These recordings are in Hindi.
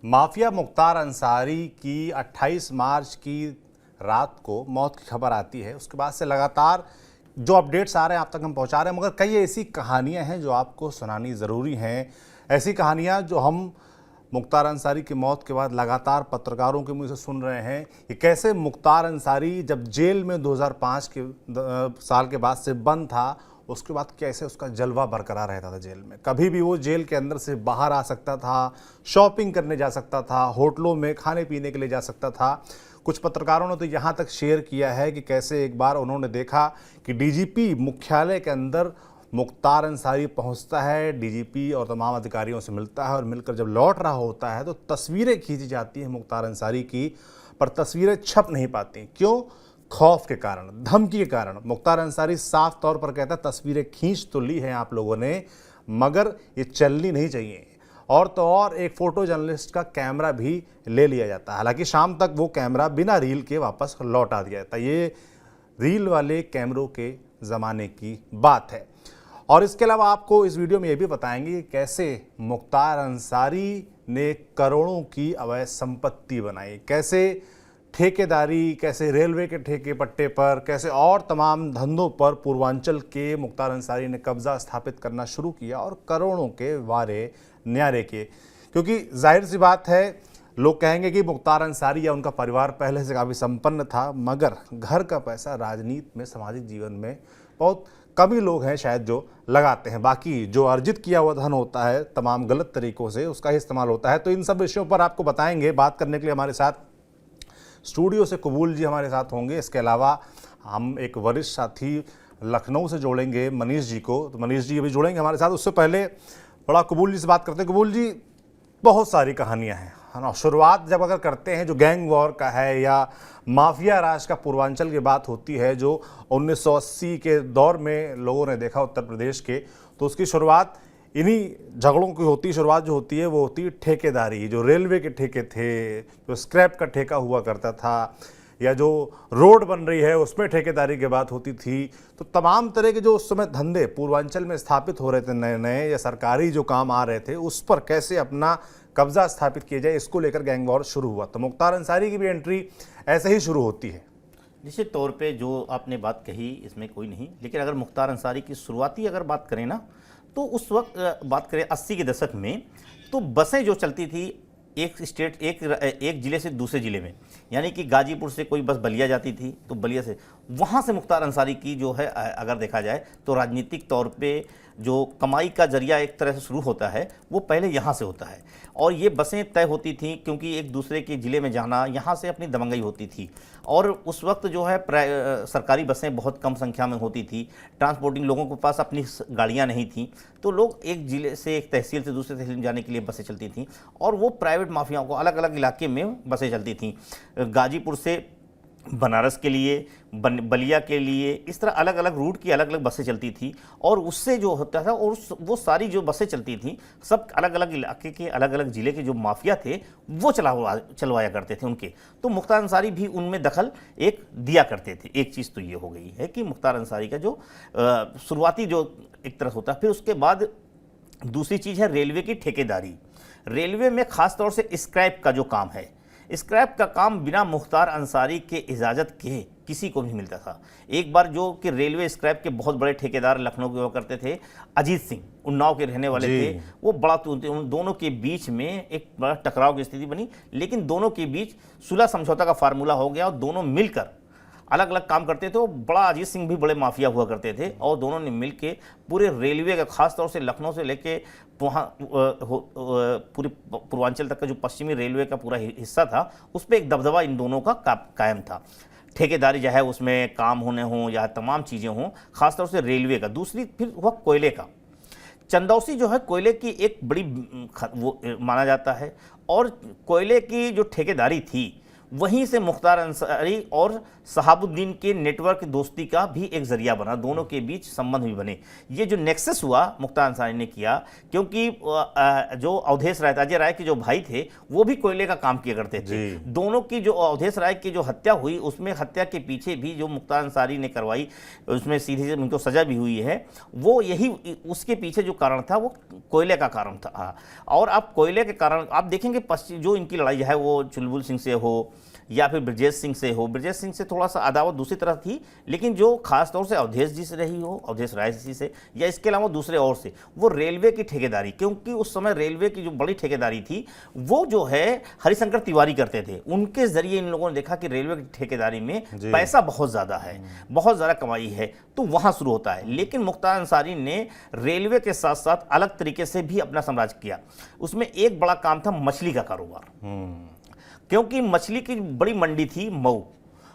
माफिया मुख्तार अंसारी की 28 मार्च की रात को मौत की खबर आती है। उसके बाद से लगातार जो अपडेट्स आ रहे हैं आप तक हम पहुंचा रहे हैं, मगर कई ऐसी कहानियां हैं जो आपको सुनानी ज़रूरी हैं। ऐसी कहानियां जो हम मुख्तार अंसारी की मौत के बाद लगातार पत्रकारों के मुंह से सुन रहे हैं कि कैसे मुख्तार अंसारी जब जेल में 2005 के साल के बाद से बंद था, उसके बाद कैसे उसका जलवा बरकरार रहता था जेल में। कभी भी वो जेल के अंदर से बाहर आ सकता था, शॉपिंग करने जा सकता था, होटलों में खाने पीने के लिए जा सकता था। कुछ पत्रकारों ने तो यहाँ तक शेयर किया है कि कैसे एक बार उन्होंने देखा कि डीजीपी मुख्यालय के अंदर मुख्तार अंसारी पहुंचता है, डीजीपी और तमाम अधिकारियों से मिलता है और मिलकर जब लौट रहा होता है तो तस्वीरें खींची जाती हैं मुख्तार अंसारी की, पर तस्वीरें छप नहीं पाती। क्यों? खौफ के कारण, धमकी के कारण। मुख्तार अंसारी साफ तौर पर कहता है तस्वीरें खींच तो ली हैं आप लोगों ने, मगर ये चलनी नहीं चाहिए। और तो और एक फोटो जर्नलिस्ट का कैमरा भी ले लिया जाता है। हालांकि शाम तक वो कैमरा बिना रील के वापस लौटा दिया जाता है। ये रील वाले कैमरों के ज़माने की बात है। और इसके अलावा आपको इस वीडियो में ये भी बताएंगे कि कैसे मुख्तार अंसारी ने करोड़ों की अवैध संपत्ति बनाई, कैसे ठेकेदारी, कैसे रेलवे के ठेके पट्टे पर, कैसे और तमाम धंधों पर पूर्वांचल के मुख्तार अंसारी ने कब्जा स्थापित करना शुरू किया और करोड़ों के वारे न्यारे किए। क्योंकि जाहिर सी बात है, लोग कहेंगे कि मुख्तार अंसारी या उनका परिवार पहले से काफ़ी संपन्न था, मगर घर का पैसा राजनीति में, सामाजिक जीवन में बहुत कम ही लोग हैं शायद जो लगाते हैं। बाकी जो अर्जित किया हुआ धन होता है तमाम गलत तरीकों से, उसका ही इस्तेमाल होता है। तो इन सब विषयों पर आपको बताएंगे। बात करने के लिए हमारे साथ स्टूडियो से कबूल जी हमारे साथ होंगे। इसके अलावा हम एक वरिष्ठ साथी लखनऊ से जोड़ेंगे, मनीष जी को। तो मनीष जी अभी जुड़ेंगे हमारे साथ। उससे पहले बड़ा कबूल जी से बात करते हैं। कबूल जी, बहुत सारी कहानियां हैं, है ना। शुरुआत जब अगर करते हैं जो गैंग वॉर का है या माफिया राज का पूर्वांचल की बात होती है, जो 1980 के दौर में लोगों ने देखा उत्तर प्रदेश के, तो उसकी शुरुआत इन्हीं झगड़ों की होती है। शुरुआत जो होती है वो होती है ठेकेदारी। जो रेलवे के ठेके थे, जो स्क्रैप का ठेका हुआ करता था, या जो रोड बन रही है उसमें ठेकेदारी की बात होती थी। तो तमाम तरह के जो उस समय धंधे पूर्वांचल में स्थापित हो रहे थे, नए नए या सरकारी जो काम आ रहे थे, उस पर कैसे अपना कब्जा स्थापित किया जाए, इसको लेकर गैंग वॉर शुरू हुआ। तो मुख्तार अंसारी की भी एंट्री ऐसे ही शुरू होती है। निश्चित तौर पे जो आपने बात कही इसमें कोई नहीं, लेकिन अगर मुख्तार अंसारी की शुरुआती अगर बात करें ना, तो उस वक्त बात करें 80 के दशक में, तो बसें जो चलती थी एक स्टेट एक ज़िले से दूसरे ज़िले में, यानी कि गाजीपुर से कोई बस बलिया जाती थी तो बलिया से, वहाँ से मुख्तार अंसारी की जो है अगर देखा जाए तो राजनीतिक तौर पे जो कमाई का जरिया एक तरह से शुरू होता है वो पहले यहाँ से होता है। और ये बसें तय होती थी क्योंकि एक दूसरे के ज़िले में जाना, यहाँ से अपनी दबंगई होती थी। और उस वक्त जो है सरकारी बसें बहुत कम संख्या में होती थी, ट्रांसपोर्टिंग लोगों के पास अपनी गाड़ियाँ नहीं थीं, तो लोग एक ज़िले से, एक तहसील से दूसरे तहसील में जाने के लिए बसें चलती थीं। और वो प्राइवेट माफियाओं को अलग अलग इलाके में बसें चलती थीं, गाजीपुर से बनारस के लिए, बलिया के लिए, इस तरह अलग अलग रूट की अलग अलग बसें चलती थी। और उससे जो होता था, और वो सारी जो बसें चलती थी सब अलग अलग इलाके के, अलग अलग ज़िले के जो माफिया थे वो चलवाया करते थे उनके। तो मुख्तार अंसारी भी उनमें दखल एक दिया करते थे। एक चीज़ तो ये हो गई है कि मुख्तार अंसारी का जो शुरुआती जो एक तरह होता है। फिर उसके बाद दूसरी चीज़ है रेलवे की ठेकेदारी। रेलवे में ख़ास तौर से स्क्रैप का जो काम है, स्क्रैप का काम बिना मुख्तार अंसारी के इजाज़त के किसी को नहीं मिलता था। एक बार जो कि रेलवे स्क्रैप के बहुत बड़े ठेकेदार लखनऊ के हुआ करते थे, अजीत सिंह, उन्नाव के रहने वाले थे, वो बड़ा, उन दोनों के बीच में एक बड़ा टकराव की स्थिति बनी। लेकिन दोनों के बीच सुलह समझौता का फार्मूला हो गया और दोनों मिलकर अलग अलग काम करते थे। वो बड़ा, अजीत सिंह भी बड़े माफिया हुआ करते थे और दोनों ने मिलके पूरे रेलवे का, खास तौर से लखनऊ से लेके वहाँ पूरे पूर्वांचल तक का जो पश्चिमी रेलवे का पूरा हिस्सा था, उस पर एक दबदबा इन दोनों का कायम था। ठेकेदारी जो है उसमें काम होने हों या तमाम चीज़ें हों, खासतौर से रेलवे का। दूसरी फिर हुआ कोयले का। चंदौसी जो है कोयले की एक बड़ी वो माना जाता है, और कोयले की जो ठेकेदारी थी वहीं से मुख्तार अंसारी और शहाबुद्दीन के नेटवर्क दोस्ती का भी एक जरिया बना, दोनों के बीच संबंध भी बने। ये जो नेक्सस हुआ मुख्तार अंसारी ने किया, क्योंकि जो अवधेश राय, अजय राय के जो भाई थे, वो भी कोयले का काम किया करते थे। दोनों की जो अवधेश राय की जो हत्या हुई, उसमें हत्या के पीछे भी जो मुख्तार अंसारी ने करवाई, उसमें सीधे उनको सजा भी हुई है। वो यही उसके पीछे जो कारण था वो कोयले का कारण था। और आप कोयले के कारण आप देखेंगे जो इनकी लड़ाई है वो चुलबुल सिंह से हो या फिर ब्रजेश सिंह से हो, ब्रजेश सिंह से थोड़ा सा अदावत दूसरी तरह थी, लेकिन जो खास तौर से अवधेश जी से रही हो, अवधेश राय जी से, या इसके अलावा दूसरे और से, वो रेलवे की ठेकेदारी, क्योंकि उस समय रेलवे की जो बड़ी ठेकेदारी थी वो जो है हरिशंकर तिवारी करते थे। उनके जरिए इन लोगों ने देखा कि रेलवे की ठेकेदारी में पैसा बहुत ज़्यादा है, बहुत ज़्यादा कमाई है, तो वहाँ शुरू होता है। लेकिन मुख्तार अंसारी ने रेलवे के साथ साथ अलग तरीके से भी अपना साम्राज्य किया। उसमें एक बड़ा काम था मछली का कारोबार, क्योंकि मछली की बड़ी मंडी थी मऊ,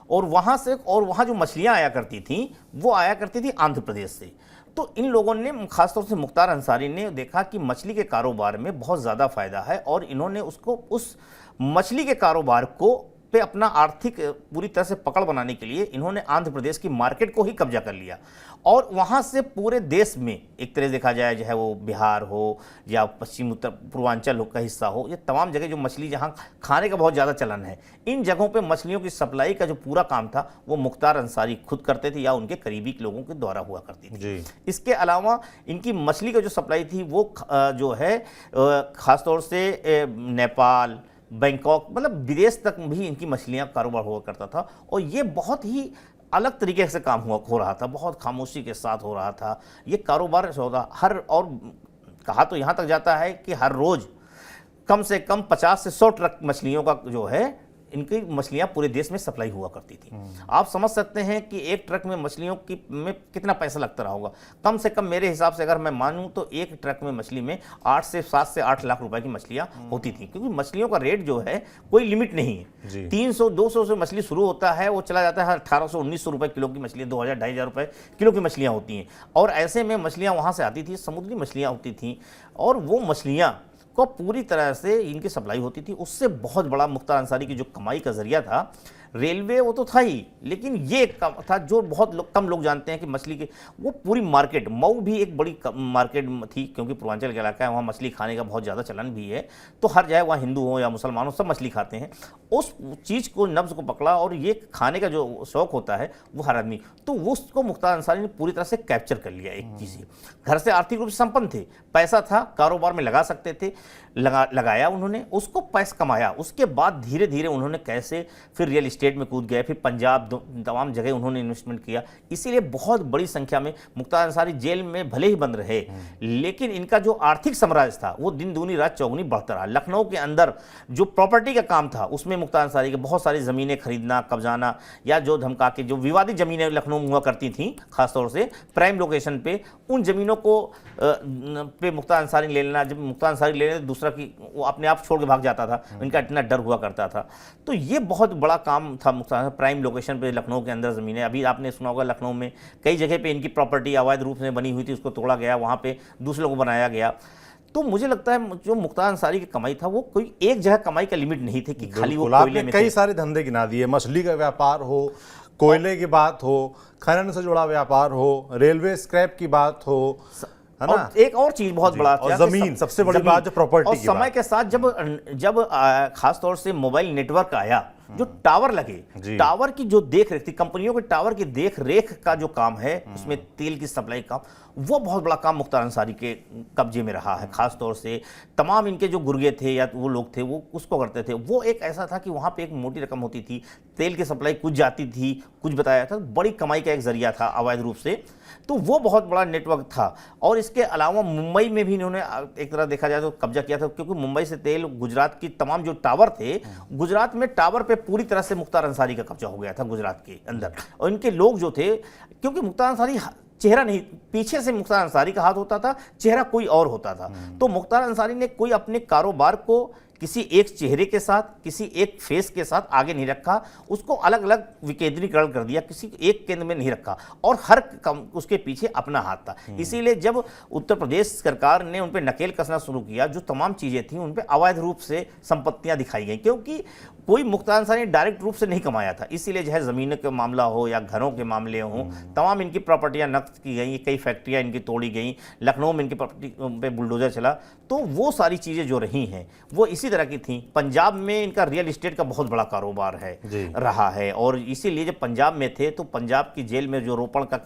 और वहाँ जो मछलियाँ आया करती थी वो आया करती थी आंध्र प्रदेश से। तो इन लोगों ने, खासतौर से मुख्तार अंसारी ने देखा कि मछली के कारोबार में बहुत ज़्यादा फायदा है, और इन्होंने उस मछली के कारोबार को पे अपना आर्थिक पूरी तरह से पकड़ बनाने के लिए इन्होंने आंध्र प्रदेश की मार्केट को ही कब्जा कर लिया, और वहाँ से पूरे देश में एक तरह देखा जाए, चाहे वो बिहार हो या पश्चिम उत्तर पूर्वांचल का हिस्सा हो, ये तमाम जगह जो मछली जहाँ खाने का बहुत ज़्यादा चलन है, इन जगहों पे मछलियों की सप्लाई का जो पूरा काम था वो मुख्तार अंसारी खुद करते थे या उनके करीबी लोगों के द्वारा हुआ करती थी। इसके अलावा इनकी मछली का जो सप्लाई थी वो जो है ख़ासतौर से नेपाल, बैंकॉक, मतलब विदेश तक भी इनकी मछलियाँ कारोबार हुआ करता था, और ये बहुत ही अलग तरीके से काम हो रहा था, बहुत खामोशी के साथ हो रहा था ये कारोबार और कहा तो यहाँ तक जाता है कि हर रोज़ कम से कम 50 से 100 ट्रक मछलियों का जो है, इनकी मछलियां पूरे देश में सप्लाई हुआ करती थी। आप समझ सकते हैं कि एक ट्रक में मछलियों की में कितना पैसा लगता रहा होगा। कम से कम मेरे हिसाब से अगर मैं मानूं तो एक ट्रक में मछली में 7 से 8 लाख रुपए की मछलियां होती थी, क्योंकि मछलियों का रेट जो है कोई लिमिट नहीं है। 300-200 से मछली शुरू होता है, वो चला जाता है 1800-1900 रुपए किलो की मछली, 2000-2500 रुपए किलो की मछलियाँ होती हैं। और ऐसे में मछलियाँ वहाँ से आती थी, समुद्री मछलियाँ होती थी, और वो मछलियाँ को पूरी तरह से इनकी सप्लाई होती थी। उससे बहुत बड़ा मुख्तार अंसारी की जो कमाई का जरिया था, रेलवे वो तो था ही, लेकिन ये था जो बहुत कम लोग जानते हैं कि मछली के वो पूरी मार्केट, मऊ भी एक बड़ी मार्केट थी, क्योंकि पूर्वांचल का इलाका है, वहाँ मछली खाने का बहुत ज़्यादा चलन भी है, तो हर जगह वहाँ हिंदू हो या मुसलमान हो सब मछली खाते हैं। उस चीज़ को, नब्ज़ को पकड़ा, और ये खाने का जो शौक़ होता है वो हर आदमी, तो वो उसको मुख्तार अंसारी ने पूरी तरह से कैप्चर कर लिया। एक चीज़, घर से आर्थिक रूप से संपन्न थे, पैसा था, कारोबार में लगा सकते थे, लगाया उन्होंने, उसको पैसा कमाया। उसके बाद धीरे धीरे उन्होंने कैसे फिर रियल इस्टेट में कूद गए, फिर पंजाब, तमाम जगह उन्होंने इन्वेस्टमेंट किया। इसीलिए बहुत बड़ी संख्या में मुख्तार अंसारी जेल में भले ही बंद रहे, लेकिन इनका जो आर्थिक साम्राज्य था वो दिन दूनी रात चौगुनी बढ़ता रहा। लखनऊ के अंदर जो प्रॉपर्टी का काम था उसमें मुख्तार अंसारी के बहुत सारी ज़मीनें खरीदना, कब्जाना, या जो धमका के जो विवादित ज़मीनें लखनऊ में हुआ करती थीं, खासतौर से प्राइम लोकेशन पे, उन ज़मीनों को पे मुख्तार अंसारी ले लेना। जब मुख्तार अंसारी ले लेना तो दूसरा की वो अपने आप छोड़ के भाग जाता था, इनका इतना डर हुआ करता था। तो ये बहुत बड़ा काम था मुख्तार, प्राइम लोकेशन पे लखनऊ के अंदर ज़मीनें। अभी आपने सुना होगा लखनऊ में कई जगह पे इनकी प्रॉपर्टी अवैध रूप से बनी हुई थी, उसको तोड़ा गया, वहाँ पे दूसरे को बनाया गया। तो मुझे लगता है जो मुख्तार अंसारी की कमाई था वो कोई एक जगह कमाई का लिमिट नहीं थे कि खाली वो कोयले में। कई सारे धंधे गिना दिए, मछली का व्यापार हो, कोयले की बात हो, खनन से जुड़ा व्यापार हो, रेलवे स्क्रैप की बात हो, है ना। एक और चीज बहुत बड़ा, और जमीन, सबसे बड़ी बात जो प्रॉपर्टी और समय के साथ जब खास तौर से मोबाइल नेटवर्क आया, जो टावर लगे, टावर की जो देख रेख थी, कंपनियों के टावर की देख रेख का जो काम है, उसमें तेल की सप्लाई का, वो बहुत बड़ा काम मुख्तार अंसारी के कब्जे में रहा है। खास तौर से तमाम इनके जो गुर्गे थे या वो लोग थे वो उसको करते थे। वो एक ऐसा था कि वहाँ पे एक मोटी रकम होती थी, तेल की सप्लाई कुछ जाती थी, कुछ बताया था, बड़ी कमाई का एक जरिया था अवैध रूप से। तो वो बहुत बड़ा नेटवर्क था। और इसके अलावा मुंबई में भी इन्होंने एक तरह देखा जाए तो कब्जा किया था, क्योंकि मुंबई से तेल, गुजरात की तमाम जो टावर थे, गुजरात में टावर पे पूरी तरह से मुख्तार अंसारी का कब्जा हो गया था गुजरात के अंदर। और इनके लोग जो थे, क्योंकि मुख्तार अंसारी चेहरा नहीं, पीछे से मुख्तार अंसारी का हाथ होता था, चेहरा कोई और होता था। तो मुख्तार अंसारी ने कोई अपने कारोबार को किसी एक चेहरे के साथ, किसी एक फेस के साथ आगे नहीं रखा, उसको अलग अलग विकेंद्रीकरण कर दिया, किसी एक केंद्र में नहीं रखा, और हर उसके पीछे अपना हाथ था। इसीलिए जब उत्तर प्रदेश सरकार ने उन पर नकेल कसना शुरू किया, जो तमाम चीज़ें थी उन पर अवैध रूप से संपत्तियां दिखाई गई, क्योंकि कोई मुख्तार अंसारी ने डायरेक्ट रूप से नहीं कमाया था। इसीलिए जो है ज़मीनों के मामला हो या घरों के मामले हों, तमाम इनकी प्रॉपर्टियां नष्ट की गई, कई फैक्ट्रियां इनकी तोड़ी गई, लखनऊ में इनकी प्रॉपर्टी पे बुलडोजर चला। तो वो सारी चीज़ें जो रही हैं वो इसी तरह की थी। पंजाब में इनका रियल इस्टेट का बहुत बड़ा कारोबार है रहा है, और इसीलिए जब पंजाब में थे तो पंजाब की जेल में जो रोपण का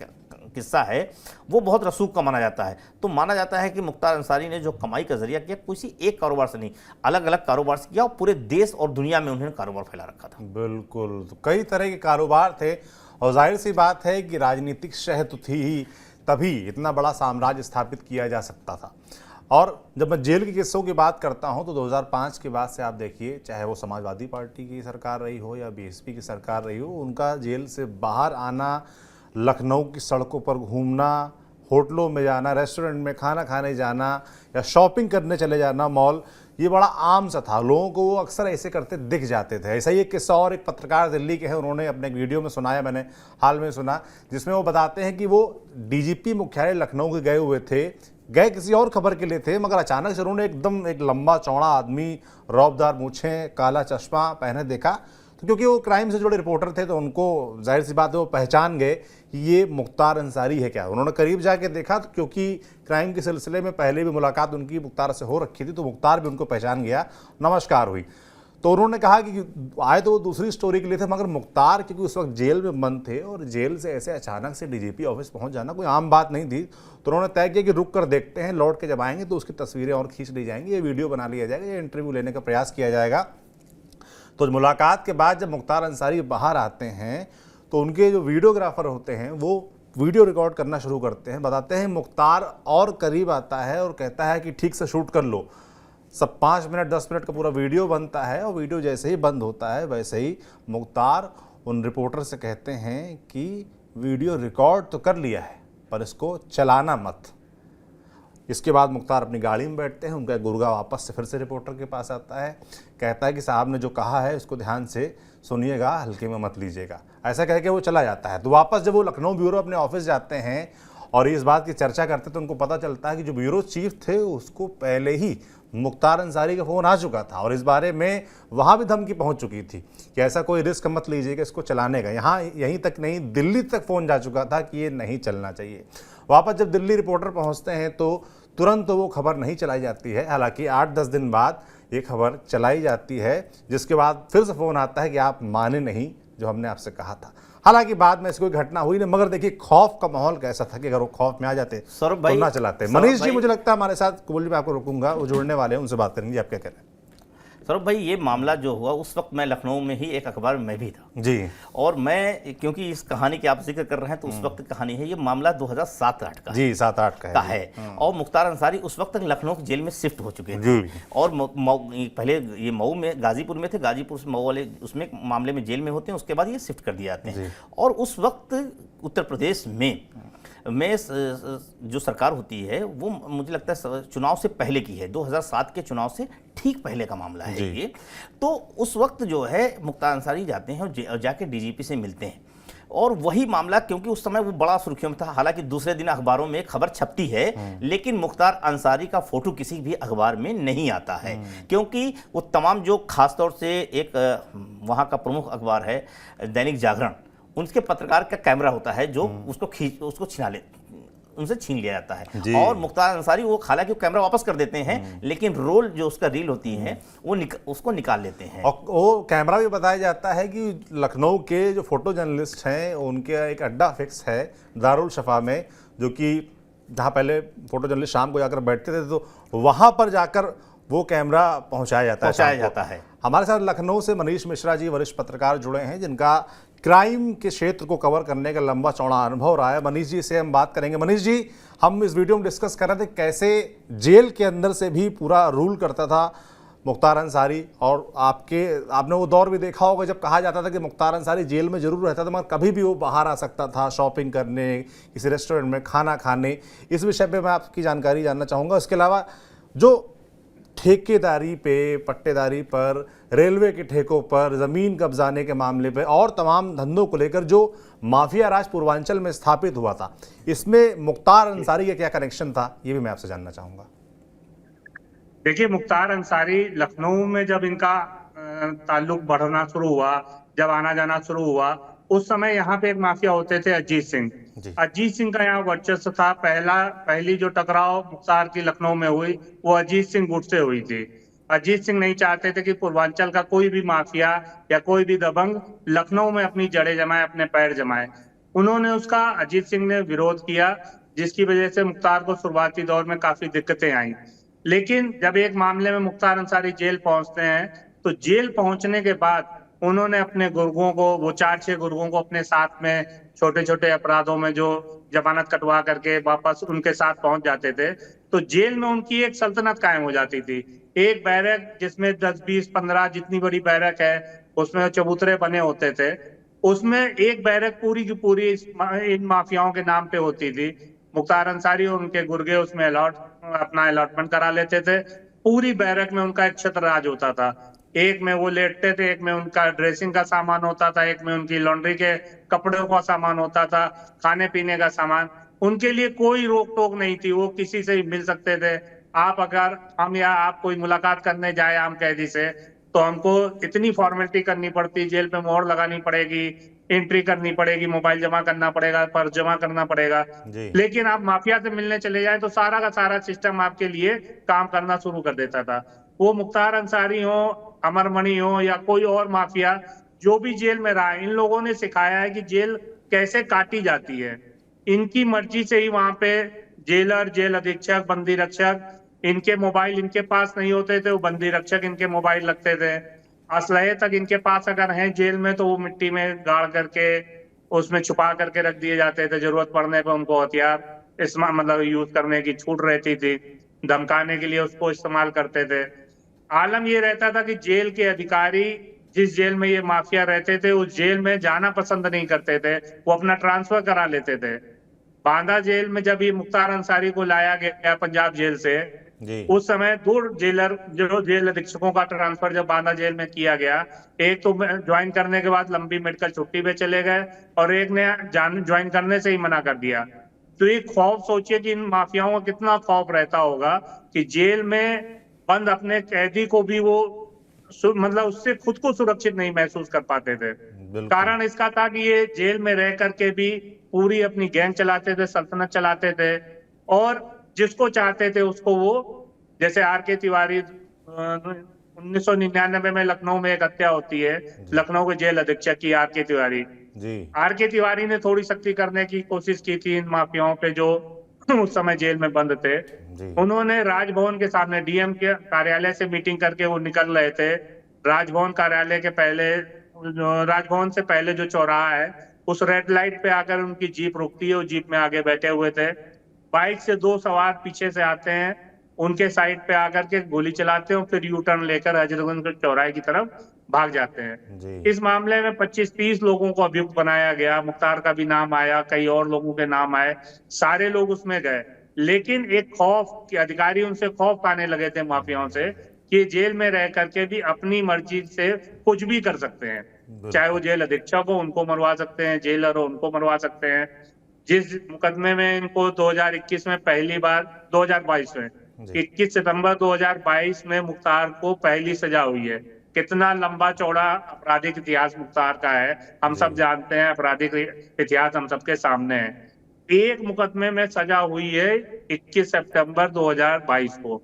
किस्सा है वो बहुत रसूख का माना जाता है। तो माना जाता है कि मुख्तार अंसारी ने जो कमाई का जरिया किया किसी एक कारोबार से नहीं, अलग अलग कारोबार से किया, और पूरे देश और दुनिया में उन्होंने कारोबार फैला रखा था। बिल्कुल, तो कई तरह के कारोबार थे, और जाहिर सी बात है कि राजनीतिक शह तो थी ही, तभी इतना बड़ा साम्राज्य स्थापित किया जा सकता था। और जब मैं जेल के किस्सों की बात करता हूं तो 2005 के बाद से आप देखिए, चाहे वो समाजवादी पार्टी की सरकार रही हो या बीएसपी की सरकार रही हो, उनका जेल से बाहर आना, लखनऊ की सड़कों पर घूमना, होटलों में जाना, रेस्टोरेंट में खाना खाने जाना या शॉपिंग करने चले जाना मॉल, ये बड़ा आम सा था। लोगों को वो अक्सर ऐसे करते दिख जाते थे। ऐसा ही एक किस्सा और एक पत्रकार दिल्ली के हैं, उन्होंने अपने एक वीडियो में सुनाया, मैंने हाल में सुना, जिसमें वो बताते हैं कि वो डीजीपी मुख्यालय लखनऊ के गए हुए थे, गए किसी और खबर के लिए थे, मगर अचानक से उन्होंने एकदम एक लंबा चौड़ा आदमी, रौबदार मूछें, काला चश्मा पहने देखा। तो क्योंकि वो क्राइम से जुड़े रिपोर्टर थे तो उनको जाहिर सी बात है वो पहचान गए कि ये मुख्तार अंसारी है क्या। उन्होंने करीब जाके देखा तो क्योंकि क्राइम के सिलसिले में पहले भी मुलाकात उनकी मुख्तार से हो रखी थी, तो मुख्तार भी उनको पहचान गया, नमस्कार हुई। तो उन्होंने कहा कि आए तो वो दूसरी स्टोरी के लिए थे, मगर मुख्तार क्योंकि उस वक्त जेल में बंद थे और जेल से ऐसे अचानक से डीजीपी ऑफिस पहुंच जाना कोई आम बात नहीं थी। तो उन्होंने तय किया कि रुक कर देखते हैं, लौट के जब आएंगे तो उसकी तस्वीरें और खींच ली जाएंगी, ये वीडियो बना लिया जाएगा, ये इंटरव्यू लेने का प्रयास किया जाएगा। तो मुलाकात के बाद जब मुख्तार अंसारी बाहर आते हैं तो उनके जो वीडियोग्राफर होते हैं वो वीडियो रिकॉर्ड करना शुरू करते हैं। बताते हैं मुख्तार और करीब आता है और कहता है कि ठीक से शूट कर लो। सब 5 मिनट 10 मिनट का पूरा वीडियो बनता है, और वीडियो जैसे ही बंद होता है वैसे ही मुख्तार उन रिपोर्टर से कहते हैं कि वीडियो रिकॉर्ड तो कर लिया है पर इसको चलाना मत। इसके बाद मुख्तार अपनी गाड़ी में बैठते हैं, उनका गुर्गा वापस से फिर से रिपोर्टर के पास आता है, कहता है कि साहब ने जो कहा है उसको ध्यान से सुनिएगा, हल्के में मत लीजिएगा, ऐसा कह के वो चला जाता है। तो वापस जब वो लखनऊ ब्यूरो अपने ऑफिस जाते हैं और इस बात की चर्चा करते तो उनको पता चलता है कि जो ब्यूरो चीफ थे उसको पहले ही मुख्तार अंसारी का फ़ोन आ चुका था, और इस बारे में वहाँ भी धमकी पहुँच चुकी थी कि ऐसा कोई रिस्क मत लीजिएगा इसको चलाने का। यहाँ यहीं तक नहीं, दिल्ली तक फ़ोन जा चुका था कि ये नहीं चलना चाहिए। वापस जब दिल्ली रिपोर्टर पहुँचते हैं तो तुरंत तो वो खबर नहीं चलाई जाती है, हालांकि 8-10 दिन बाद ये खबर चलाई जाती है, जिसके बाद फिर से फ़ोन आता है कि आप माने नहीं जो हमने आपसे कहा था। हालांकि बाद में ऐसी कोई घटना हुई नहीं, मगर देखिए खौफ का माहौल कैसा था कि अगर वो खौफ में आ जाते सौरभ भाई तो ना चलाते। मनीष जी मुझे लगता है हमारे साथ, कुबल जी मैं आपको रोकूंगा, वो जुड़ने वाले हैं, उनसे बात करेंगे। आप क्या कह रहे हैं? सौरभ भाई, ये मामला जो हुआ उस वक्त मैं लखनऊ में ही एक अखबार में भी था जी, और मैं क्योंकि इस कहानी की आप जिक्र कर रहे हैं तो उस वक्त की कहानी है, ये मामला 2007-8 का जी 7-8 का है। और मुख्तार अंसारी उस वक्त तक लखनऊ की जेल में शिफ्ट हो चुके थे, जी। और पहले ये मऊ में, गाजीपुर में थे, गाजीपुर से मऊ वाले उसमें मामले में जेल में होते हैं, उसके बाद ये शिफ्ट कर दिए जाते हैं। और उस वक्त उत्तर प्रदेश में जो सरकार होती है वो मुझे लगता है चुनाव से पहले की है, 2007 के चुनाव से ठीक पहले का मामला है ये। तो उस वक्त जो है मुख्तार अंसारी जाते हैं और जाके डीजीपी से मिलते हैं, और वही मामला, क्योंकि उस समय वो बड़ा सुर्खियों में था, हालांकि दूसरे दिन अखबारों में खबर छपती है लेकिन मुख्तार अंसारी का फोटो किसी भी अखबार में नहीं आता है, क्योंकि वो तमाम जो खासतौर से एक वहाँ का प्रमुख अखबार है दैनिक जागरण, उनके पत्रकार का कैमरा होता है जो उसको उनसे छीन लिया जाता है। और मुख्तार अंसारी वो हालांकि वो कैमरा वापस कर देते हैं, लेकिन रोल जो उसका रील होती है वो उसको निकाल लेते हैं। और वो कैमरा भी बताया जाता है कि लखनऊ के जो फोटो जर्नलिस्ट हैं उनके एक अड्डा फिक्स है दारुल शफा में, जो कि जहाँ पहले फोटो जर्नलिस्ट शाम को जाकर बैठते थे, तो वहाँ पर जाकर वो कैमरा पहुँचाया जाता है। हमारे साथ लखनऊ से मनीष मिश्रा जी, वरिष्ठ पत्रकार, जुड़े हैं जिनका क्राइम के क्षेत्र को कवर करने का लंबा चौड़ा अनुभव रहा है। मनीष जी से हम बात करेंगे। मनीष जी, हम इस वीडियो में डिस्कस कर रहे थे कैसे जेल के अंदर से भी पूरा रूल करता था मुख्तार अंसारी, और आपने वो दौर भी देखा होगा जब कहा जाता था कि मुख्तार अंसारी जेल में जरूर रहता था मगर कभी भी वो बाहर आ सकता था शॉपिंग करने, किसी रेस्टोरेंट में खाना खाने। इस विषय पर मैं आपकी जानकारी जानना चाहूँगा। इसके अलावा जो ठेकेदारी पे, पट्टेदारी पर, रेलवे के ठेकों पर, ज़मीन कब्जाने के मामले पे और तमाम धंधों को लेकर जो माफिया राज पूर्वांचल में स्थापित हुआ था, इसमें मुख्तार अंसारी का क्या कनेक्शन था, ये भी मैं आपसे जानना चाहूँगा। देखिए, मुख्तार अंसारी लखनऊ में जब इनका ताल्लुक बढ़ना शुरू हुआ, जब आना जाना शुरू हुआ, उस समय यहाँ पे एक माफिया होते थे अजीत सिंह। जी। अजीत सिंह का यहाँ वर्चस्व था। पहली जो टकराव मुख्तार की लखनऊ में हुई वो अजीत सिंह गुट से हुई थी। अजीत सिंह नहीं चाहते थे कि पूर्वांचल का कोई भी माफिया या कोई भी दबंग लखनऊ में अपनी जड़ें जमाए, अपने पैर जमाए। उन्होंने उसका, अजीत सिंह ने विरोध किया, जिसकी वजह से मुख्तार को शुरुआती दौर में काफी दिक्कतें आई। लेकिन जब एक मामले में मुख्तार अंसारी जेल पहुंचते हैं, तो जेल पहुंचने के बाद उन्होंने अपने गुर्गों को, वो 4-6 गुर्गों को अपने साथ में, छोटे छोटे अपराधों में जो जमानत कटवा करके वापस उनके साथ पहुंच जाते थे, तो जेल में उनकी एक सल्तनत कायम हो जाती थी। एक बैरक जिसमें 10, 20, 15 जितनी बड़ी बैरक है उसमें चबूतरे बने होते थे, उसमें एक बैरक पूरी की पूरी इन माफियाओं के नाम पे होती थी। मुख्तार अंसारी और उनके गुर्गे उसमें अपना अलॉटमेंट करा लेते थे। पूरी बैरक में उनका एक छत्र राज होता था। एक में वो लेटते थे, एक में उनका ड्रेसिंग का सामान होता था, एक में उनकी लॉन्ड्री के कपड़ों का सामान होता था, खाने पीने का सामान। उनके लिए कोई रोक टोक नहीं थी, वो किसी से मिल सकते थे। हम या आप कोई मुलाकात करने जाए आम कैदी से, तो हमको इतनी फॉर्मेलिटी करनी पड़ती, जेल पे मोहर लगानी पड़ेगी, एंट्री करनी पड़ेगी, मोबाइल जमा करना पड़ेगा, पर्स जमा करना पड़ेगा। लेकिन आप माफिया से मिलने चले जाए तो सारा का सारा सिस्टम आपके लिए काम करना शुरू कर देता था। वो मुख्तार अंसारी हो, अमरमणि हो या कोई और माफिया जो भी जेल में रहा है, इन लोगों ने सिखाया है कि जेल कैसे काटी जाती है। इनकी मर्जी से ही वहां पे जेलर, जेल अधीक्षक, बंदी रक्षक, इनके मोबाइल इनके पास नहीं होते थे, वो बंदी रक्षक इनके मोबाइल रखते थे। असलहे तक इनके पास अगर हैं जेल में तो वो मिट्टी में गाड़ करके उसमें छुपा करके रख दिए जाते थे। जरूरत पड़ने पर उनको हथियार मतलब यूज करने की छूट रहती थी, धमकाने के लिए उसको इस्तेमाल करते थे। आलम ये रहता था कि जेल के अधिकारी, जिस जेल में ये माफिया रहते थे, उस जेल में जाना पसंद नहीं करते थे, वो अपना ट्रांसफर करा लेते थे। बांदा जेल में जब ये मुख्तार अंसारी को लाया गया पंजाब जेल से, उस समय 2 जेलर, जो जेल अधीक्षकों का ट्रांसफर जब बांदा जेल में किया गया, एक तो ज्वाइन करने के बाद लंबी मेडिकल छुट्टी पे चले गए और एक ने ज्वाइन करने से ही मना कर दिया। तो ये खौफ, सोचिए कि इन माफियाओं का कितना खौफ रहता होगा कि जेल में बंद अपने कैदी को भी वो मतलब उससे खुद को सुरक्षित नहीं महसूस कर पाते थे। कारण इसका था कि ये जेल में रह करके भी पूरी अपनी गैंग चलाते थे, सल्तनत चलाते थे और जिसको चाहते थे उसको वो, जैसे आर.के. तिवारी 1999 में लखनऊ में एक हत्या होती है, लखनऊ के जेल अधीक्षक की, आर.के. तिवारी। आर.के. तिवारी ने थोड़ी सख्ती करने की कोशिश की थी इन माफियाओं पे जो उस समय जेल में बंद थे। उन्होंने राजभवन के सामने डीएम के कार्यालय से मीटिंग करके वो निकल रहे थे। राजभवन कार्यालय के पहले, राजभवन से पहले जो चौराहा है, उस रेड लाइट पे आकर उनकी जीप रुकती है, वो जीप में आगे बैठे हुए थे। बाइक से 2 सवार पीछे से आते हैं, उनके साइड पे आकर के गोली चलाते हैं और फिर यू टर्न लेकर हजरतगंज चौराहे की तरफ भाग जाते हैं। इस मामले में 25-30 लोगों को अभियुक्त बनाया गया। मुख्तार का भी नाम आया, कई और लोगों के नाम आए, सारे लोग उसमें गए। लेकिन एक खौफ कि अधिकारी उनसे खौफ पाने लगे थे माफियाओं से कि जेल में रह करके भी अपनी मर्जी से कुछ भी कर सकते हैं। चाहे वो जेल अधीक्षक हो, उनको मरवा सकते हैं, जेलर हो, उनको मरवा सकते हैं। जिस मुकदमे में इनको 2021 में पहली बार, 2022 में 21 सितंबर 2022 में मुख्तार को पहली सजा हुई है। कितना लंबा चौड़ा आपराधिक इतिहास मुख्तार का है, हम सब जानते हैं। आपराधिक इतिहास हम सबके सामने है। एक मुकदमे में सजा हुई है 21 सितंबर 2022 को।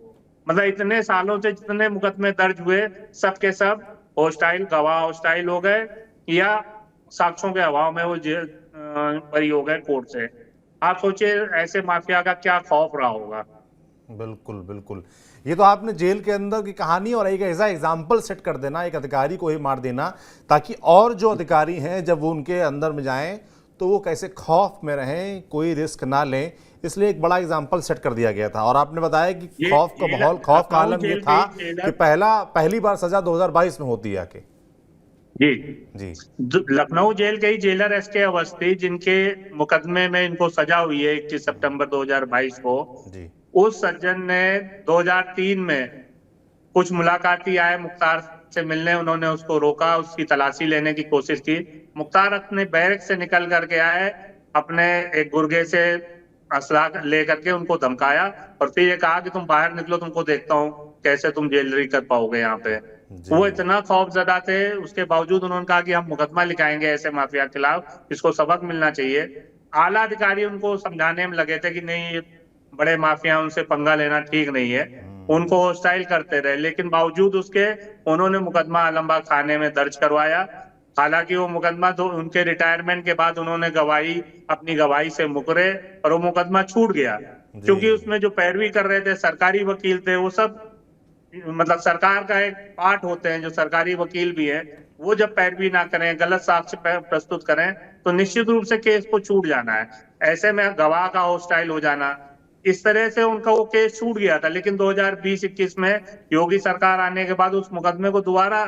मतलब इतने सालों से जितने मुकदमे दर्ज हुए, सब के सब हॉस्टाइल, गवाह हॉस्टाइल हो गए या साक्ष्यों के अभाव में वो बरी हो गए कोर्ट से। आप सोचिए ऐसे माफिया का क्या खौफ रहा होगा। बिल्कुल बिल्कुल, ये तो आपने जेल के अंदर की कहानी और एक ऐसा एग्जाम्पल सेट कर देना, एक अधिकारी को ही मार देना, ताकि और जो अधिकारी हैं जब वो उनके अंदर में जाएं तो वो कैसे खौफ में रहें, कोई रिस्क ना लें। इसलिए एक बड़ा एग्जाम्पल सेट कर दिया गया था। और आपने बताया कि खौफ का माहौल, खौफ का आलम ये था कि पहली बार सजा 2022 में होती है आके। जी, लखनऊ जेल के ही जेलर एस.के. अवस्थी, जिनके मुकदमे में इनको सजा हुई है 21 सितंबर 2022 को, उस सज्जन ने 2003 में कुछ मुलाकाती आए मुख्तार से मिलने, उन्होंने उसको रोका, उसकी तलाशी लेने की कोशिश की। मुख्तार अपने बैरक से निकल करके आए, अपने एक गुर्गे से असला लेकर के उनको धमकाया और फिर ये कहा कि तुम बाहर निकलो, तुमको देखता हूँ कैसे तुम जेलरी कर पाओगे यहाँ पे। वो इतना खौफजदा थे, उसके बावजूद उन्होंने कहा कि हम मुकदमा लिखाएंगे ऐसे माफिया के खिलाफ, इसको सबक मिलना चाहिए। आला अधिकारी उनको समझाने में लगे थे कि नहीं, ये बड़े माफिया, उनसे पंगा लेना ठीक नहीं है, उनको हॉस्टाइल करते रहे, लेकिन बावजूद उसके उन्होंने मुकदमा आलमबाग थाने में दर्ज करवाया। हालांकि वो मुकदमा उनके रिटायरमेंट के बाद उन्होंने अपनी गवाही से मुकरे और वो मुकदमा छूट गया, क्योंकि उसमें जो पैरवी कर रहे थे सरकारी वकील थे, वो सब मतलब सरकार का एक पार्ट होते हैं जो सरकारी वकील भी है, वो जब पैरवी ना करें, गलत साक्ष्य प्रस्तुत करें, तो निश्चित रूप से केस को छूट जाना है। ऐसे में गवाह का हॉस्टाइल हो जाना, इस तरह से उनका वो केस छूट गया था। लेकिन 2020-21 में योगी सरकार आने के बाद उस मुकदमे को दोबारा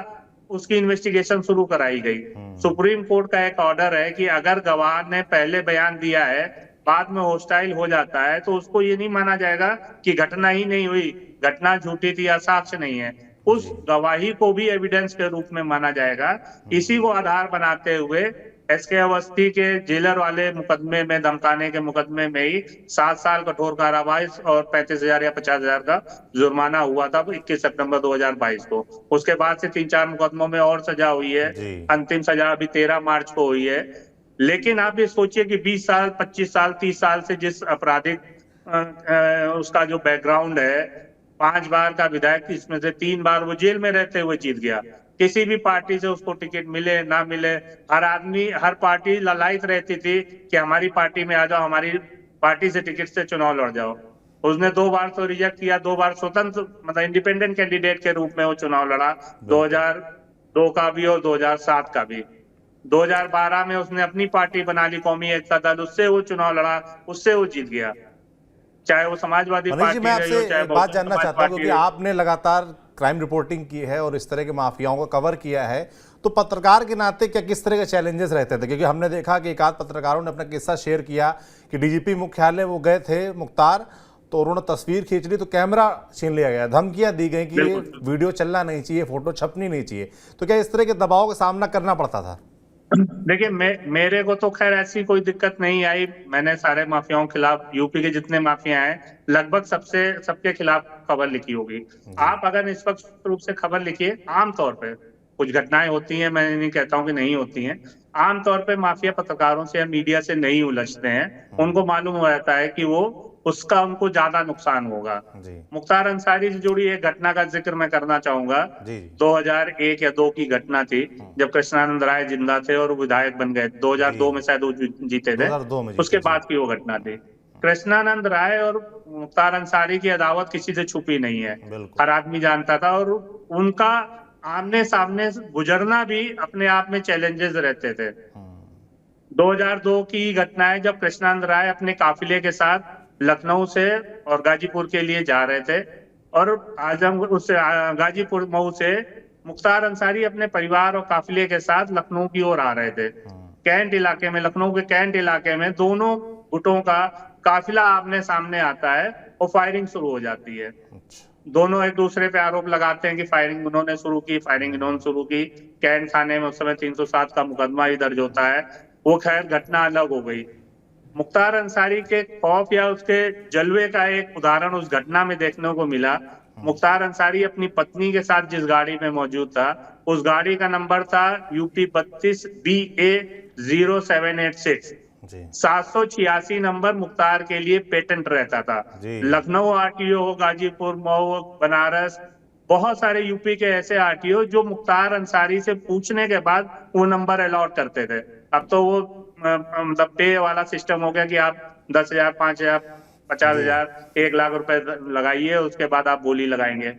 उसकी इन्वेस्टिगेशन शुरू कराई गई। सुप्रीम कोर्ट का एक ऑर्डर है कि अगर गवाह ने पहले बयान दिया है, बाद में हॉस्टाइल हो जाता है, तो उसको ये नहीं माना जाएगा कि घटना ही नहीं हुई, घटना झूठी थी या साक्ष्य नहीं है, उस गवाही को भी एविडेंस के रूप में माना जाएगा। इसी को आधार बनाते हुए एसके अवस्थी के जेलर वाले मुकदमे में, धमकाने के मुकदमे में ही 7 साल कठोर कारावास और 35,000 या 50,000 का जुर्माना हुआ था 21 सितंबर 2022 को। उसके बाद से 3-4 मुकदमों में और सजा हुई है, अंतिम सजा अभी 13 मार्च को हुई है। लेकिन आप ये सोचिए कि 20 साल, 25 साल, 30 साल से जिस आपराधिक उसका जो बैकग्राउंड है, 5 बार का विधायक, इसमें से 3 बार वो जेल में रहते हुए जीत गया। किसी भी पार्टी से उसको टिकट मिले ना मिले, हर आदमी, हर पार्टी ललायत रहती थी कि हमारी पार्टी में आ जाओ, हमारी पार्टी से टिकट से चुनाव लड़ जाओ। उसने 2 बार तो रिजेक्ट किया, 2 बार स्वतंत्र मतलब इंडिपेंडेंट कैंडिडेट के रूप में वो चुनाव लड़ा, 2002 का भी और 2007 का भी। 2012 में उसने अपनी पार्टी बना ली, कौमी एकता दल, उससे वो चुनाव लड़ा, उससे वो जीत गया, चाहे वो समाजवादी पार्टी मैं रही हो, चाहे आपसे बात जानना चाहता हूं, क्योंकि आपने लगातार क्राइम रिपोर्टिंग की है और इस तरह के माफियाओं को कवर किया है, तो पत्रकार के नाते क्या किस तरह के चैलेंजेस रहते थे? क्योंकि हमने देखा कि एक आध पत्रकारों ने अपना किस्सा शेयर किया कि डीजीपी मुख्यालय वो गए थे मुख्तार, तो उन्होंने तस्वीर खींच ली तो कैमरा छीन लिया गया, धमकियां दी गई कि ये वीडियो चलना नहीं चाहिए, फोटो छपनी नहीं चाहिए, तो क्या इस तरह के दबाव का सामना करना पड़ता था? देखिए, मेरे को तो खैर ऐसी कोई दिक्कत नहीं आई। मैंने सारे माफियाओं के खिलाफ, यूपी के जितने माफिया हैं लगभग सबके खिलाफ खबर लिखी होगी। आप अगर निष्पक्ष रूप से खबर लिखिए, आमतौर पे कुछ घटनाएं होती हैं, मैं नहीं कहता हूं कि नहीं होती हैं, आमतौर पे माफिया पत्रकारों से या मीडिया से नहीं उलझते हैं। उनको मालूम हो जाता है कि वो उसका उनको ज्यादा नुकसान होगा। मुख्तार अंसारी से जुड़ी एक घटना का जिक्र मैं करना चाहूंगा। 2001 या 2 की घटना थी, जब कृष्णानंद राय जिंदा थे और विधायक बन गए। 2002 में शायद वो जीते थे, उसके बाद की वो घटना थी। कृष्णानंद राय और मुख्तार अंसारी की अदावत किसी से छुपी नहीं है, हर आदमी जानता था, और उनका आमने सामने गुजरना भी अपने आप में चैलेंजेस रहते थे। 2002 की घटना है जब कृष्णानंद राय अपने काफिले के साथ लखनऊ से और गाजीपुर के लिए जा रहे थे, और गाजीपुर मऊ से मुख्तार अंसारी अपने परिवार और काफिले के साथ लखनऊ की ओर आ रहे थे। कैंट इलाके में, लखनऊ के कैंट इलाके में दोनों गुटों का काफिला आमने सामने आता है और फायरिंग शुरू हो जाती है। दोनों एक दूसरे पे आरोप लगाते हैं कि फायरिंग उन्होंने शुरू की, फायरिंग इन्होंने शुरू की। कैंट थाने में उस समय 307 का मुकदमा ही दर्ज होता है। वो खैर घटना अलग हो गई। मुख्तार अंसारी के खौफ या उसके जलवे का एक उदाहरण उस घटना में देखने को मिला। मुख्तार अंसारी अपनी पत्नी के साथ जिस गाड़ी में मौजूद था, उस गाड़ी का नंबर था UP 32 BA 0786। 786 नंबर मुख्तार के लिए पेटेंट रहता था। लखनऊ RTO, गाजीपुर, मऊ, बनारस, बहुत सारे यूपी के ऐसे RTO जो मुख्तार अंसारी से पूछने के बाद वो नंबर अलॉट करते थे। अब तो वो मतलब पे वाला सिस्टम हो गया कि आप 10,000, 5,000, 50,000, 1 लाख रुपए लगाइए, उसके बाद आप बोली लगाएंगे।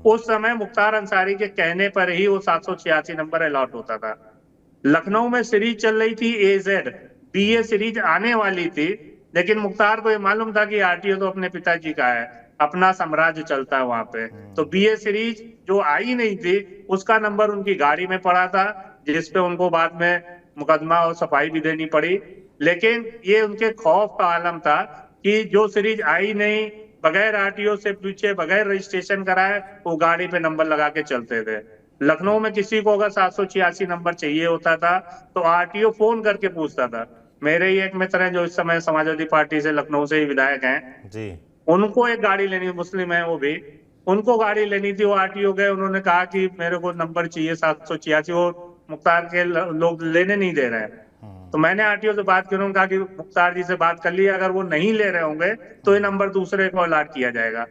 उस समय मुख्तार अंसारी के कहने पर ही वो 786 नंबर अलॉट होता था। लखनऊ में सीरीज चल रही थी AZ, BA सीरीज आने वाली थी, लेकिन मुख्तार को ये मालूम था कि RTO तो अपने पिताजी का है, अपना साम्राज्य चलता है वहां पे। तो BA सीरीज जो आई नहीं थी, उसका नंबर उनकी गाड़ी में पड़ा था, जिसपे उनको बाद में मुकदमा और सफाई भी देनी पड़ी। लेकिन ये उनके खौफ का आलम था कि जो सीरीज आई नहीं, बगैर आरटीओ से पूछे, बगैर रजिस्ट्रेशन कराए वो गाड़ी पे नंबर लगा के चलते थे। लखनऊ में किसी को अगर 786 नंबर चाहिए होता था तो आरटीओ फोन करके पूछता था। मेरे ही एक मित्र हैं जो इस समय समाजवादी पार्टी से लखनऊ से ही विधायक हैं, जी उनको एक गाड़ी लेनी, मुस्लिम है वो भी, उनको गाड़ी लेनी थी, वो आरटीओ गए, उन्होंने कहा कि मेरे को नंबर चाहिए 786, वो मुख्तार के लोग लेने नहीं दे रहे हैं। तो मैंने आरटीओ से बात की, उन्होंने कहा कि मुख्तार जी से बात कर ली, अगर वो नहीं ले रहे होंगे तो ये नंबर दूसरे को अलॉट किया जाएगा।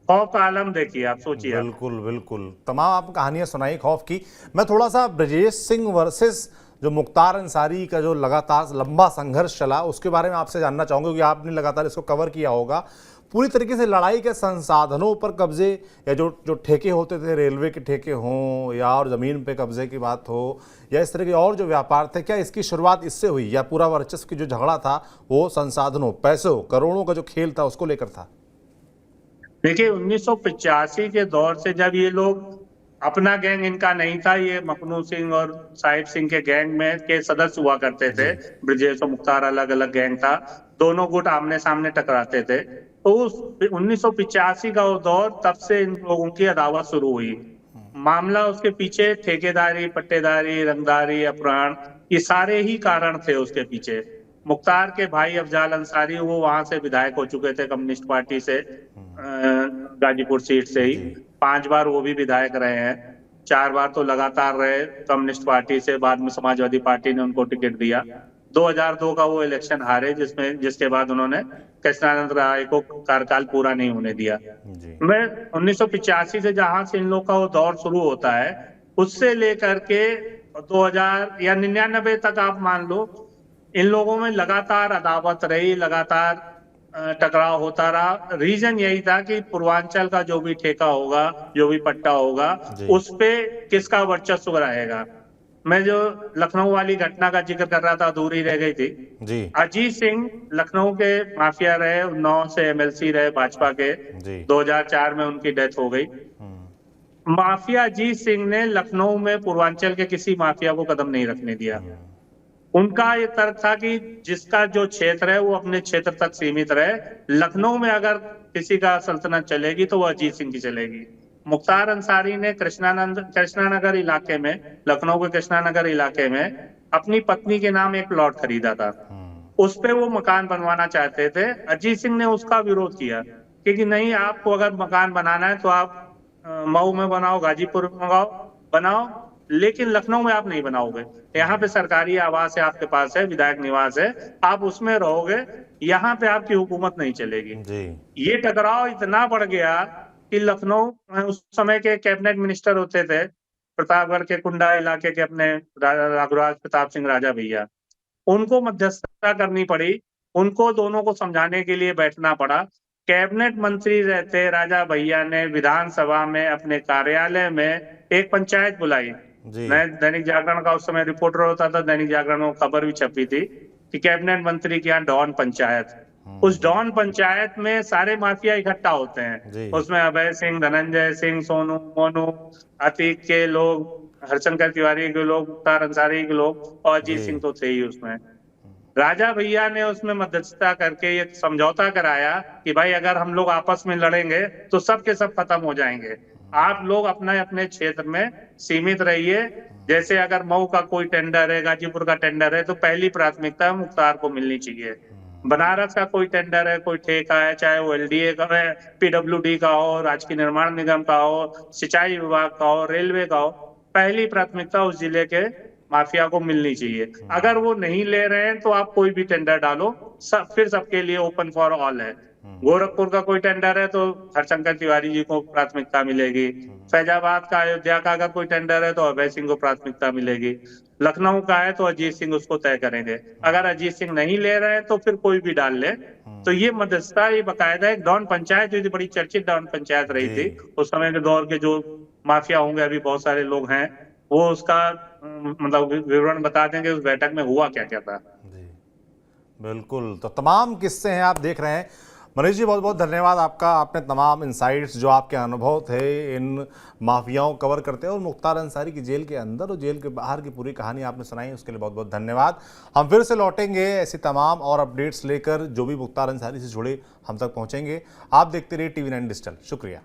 खौफ का आलम देखिए आप, सोचिए आप। बिल्कुल बिल्कुल, तमाम आप कहानियां सुनाई खौफ की। मैं थोड़ा सा ब्रजेश सिंह वर्सेस जो मुख्तार अंसारी का जो लगातार लंबा संघर्ष चला उसके बारे में आपसे जानना चाहूंगा, क्योंकि आपने लगातार इसको कवर किया होगा। पूरी तरीके से लड़ाई के संसाधनों पर कब्जे या जो ठेके होते थे, रेलवे के ठेके हों या और ज़मीन पे कब्जे की बात हो या इस तरह के और जो व्यापार थे, क्या इसकी शुरुआत इससे हुई या पूरा वर्चस्व की जो झगड़ा था वो संसाधनों, पैसों, करोड़ों का जो खेल था उसको लेकर था? देखिए 1985 के दौर से जब ये लोग, अपना गैंग इनका नहीं था, ये मखनू सिंह और साहिब सिंह के गैंग में के सदस्य हुआ करते थे। ब्रजेश और मुख्तार अलग अलग गैंग था, दोनों गुट आमने सामने टकराते थे। तो उस 1985 का वो दौर, तब से इन लोगों की अदावत शुरू हुई। मामला उसके पीछे ठेकेदारी, पट्टेदारी, रंगदारी, अपहरण, ये सारे ही कारण थे उसके पीछे। मुख्तार के भाई अफजाल अंसारी, वो वहां से विधायक हो चुके थे कम्युनिस्ट पार्टी से, गाजीपुर सीट से ही 5 बार वो भी विधायक रहे हैं। 4 बार तो लगातार रहे कम्युनिस्ट पार्टी से, बाद में समाजवादी पार्टी ने उनको टिकट दिया। 2002 का वो इलेक्शन हारे, जिसके बाद उन्होंने कृष्णानंद राय को कार्यकाल पूरा नहीं होने दिया। मैं 1985 से जहां से इन लोग का वो दौर शुरू होता है, उससे लेकर के 2000 या 99 तक आप मान लो, इन लोगों में लगातार अदावत रही, लगातार टकराव होता रहा। रीजन यही था कि पूर्वांचल का जो भी ठेका होगा, जो भी पट्टा होगा, उस पे किसका वर्चस्व रहेगा। मैं जो लखनऊ वाली घटना का जिक्र कर रहा था, अधूरी रह गई थी जी। अजीत सिंह लखनऊ के माफिया रहे, 9 से एमएलसी रहे भाजपा के, 2004 में उनकी डेथ हो गई। माफिया अजीत सिंह ने लखनऊ में पूर्वांचल के किसी माफिया को कदम नहीं रखने दिया। उनका ये तर्क था कि जिसका जो क्षेत्र है वो अपने क्षेत्र तक सीमित रहे, लखनऊ में अगर किसी का सल्तनत चलेगी तो वो अजीत सिंह की चलेगी। मुख्तार अंसारी ने कृष्णानगर इलाके में, लखनऊ के कृष्णानगर इलाके में अपनी पत्नी के नाम एक प्लॉट खरीदा था, उस पे वो मकान बनवाना चाहते थे। अजीत सिंह ने उसका विरोध किया, क्योंकि नहीं, आपको अगर मकान बनाना है तो आप मऊ में बनाओ, गाजीपुर में बनाओ, लेकिन लखनऊ में आप नहीं बनाओगे। यहाँ पे सरकारी आवास है, आपके पास है, विधायक निवास है, आप उसमें रहोगे, यहाँ पे आपकी हुकूमत नहीं चलेगी। ये टकराव इतना बढ़ गया कि लखनऊ, उस समय के कैबिनेट मिनिस्टर होते थे प्रतापगढ़ के कुंडा इलाके के अपने रघुराज प्रताप सिंह राजा भैया, उनको मध्यस्थता करनी पड़ी, उनको दोनों को समझाने के लिए बैठना पड़ा। कैबिनेट मंत्री रहते राजा भैया ने विधानसभा में अपने कार्यालय में एक पंचायत बुलाई। मैं दैनिक जागरण का उस समय रिपोर्टर होता था, दैनिक जागरण में खबर भी छपी थी कि कैबिनेट मंत्री के यहाँ डॉन पंचायत। उस डॉन पंचायत में सारे माफिया इकट्ठा होते हैं, उसमें अभय सिंह, धनंजय सिंह, सोनू, मोनू, अतीक के लोग, हरशंकर तिवारी के लोग, मुख्तार अंसारी के लोग और अजीत सिंह तो थे ही उसमें। राजा भैया ने उसमें मध्यस्थता करके ये समझौता कराया कि भाई अगर हम लोग आपस में लड़ेंगे तो सब के सब खत्म हो जाएंगे, आप लोग अपने अपने क्षेत्र में सीमित रहिए। जैसे अगर मऊ का कोई टेंडर है, गाजीपुर का टेंडर है, तो पहली प्राथमिकता मुख्तार को मिलनी चाहिए। बनारस का कोई टेंडर है, कोई ठेका है, चाहे वो एलडीए का है, पीडब्ल्यूडी का हो, राजकीय निर्माण निगम का हो, सिंचाई विभाग का हो, रेलवे का हो, पहली प्राथमिकता उस जिले के माफिया को मिलनी चाहिए। अगर वो नहीं ले रहे हैं तो आप कोई भी टेंडर डालो, फिर सबके लिए ओपन फॉर ऑल है। गोरखपुर का कोई टेंडर है तो हरशंकर तिवारी जी को प्राथमिकता मिलेगी। फैजाबाद का, अयोध्या का अगर कोई टेंडर है तो अभय सिंह को प्राथमिकता मिलेगी। लखनऊ का है तो अजीत सिंह उसको तय करेंगे। अगर अजीत सिंह नहीं ले रहे हैं तो फिर कोई भी डाल ले। तो ये मध्यस्थता, ये बकायदा एक डॉन पंचायत, जो बड़ी चर्चित डॉन पंचायत रही थी उस समय के दौर के, जो माफिया होंगे अभी बहुत सारे लोग हैं, वो उसका मतलब विवरण बता देंगे उस बैठक में हुआ क्या क्या था। बिल्कुल, तो तमाम किस्से हैं, आप देख रहे हैं। मनीष जी, बहुत बहुत धन्यवाद आपका। आपने तमाम इंसाइट्स, जो आपके अनुभव थे इन माफियाओं कवर करते हैं और मुख्तार अंसारी की जेल के अंदर और जेल के बाहर की पूरी कहानी आपने सुनाई, उसके लिए बहुत बहुत धन्यवाद। हम फिर से लौटेंगे ऐसी तमाम और अपडेट्स लेकर जो भी मुख्तार अंसारी से जुड़े हम तक पहुंचेंगे। आप देखते रहिए TV9 डिजिटल। शुक्रिया।